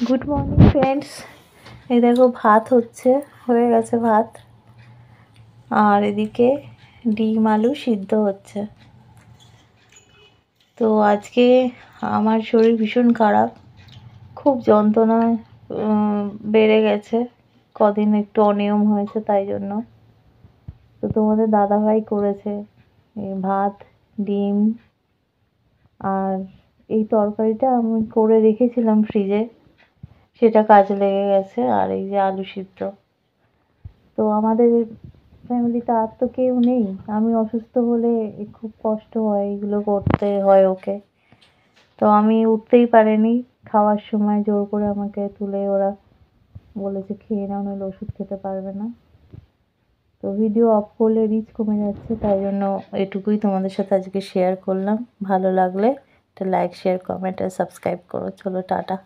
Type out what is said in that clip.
Good morning friends. এই দেখো ভাত হয়ে গেছে ভাত, আর এদিকে ডিম আলু সিদ্ধ হচ্ছে। তো আজকে আমার শরীর ভীষণ খারাপ, খুব যন্ত্রণা বেড়ে গেছে, কদিন একটু অনিয়ম হয়েছে তাই জন্য। তো তোমাদের দাদাভাই করেছে এই ভাত, ডিম, আর এই তরকারিটা আমি করে রেখেছিলাম ফ্রিজে, সেটা কাজে লেগে গেছে। আর এই যে আলু সিদ্ধ। তো আমাদের ফ্যামিলিতে আর তো কেউ নেই, আমি অসুস্থ হলে খুব কষ্ট হয়, এগুলো করতে হয় ওকে। তো আমি উঠতেই পারিনি, খাওয়ার সময় জোর করে আমাকে তুলে ওরা বলেছে খেয়ে নাও, নইলে ওষুধ খেতে পারবে না। তো ভিডিও অফ করলে রিচ কমে যাচ্ছে, তাই জন্য এটুকুই তোমাদের সাথে আজকে শেয়ার করলাম। ভালো লাগলে একটা লাইক, শেয়ার, কমেন্ট আর সাবস্ক্রাইব করো। চলো টাটা।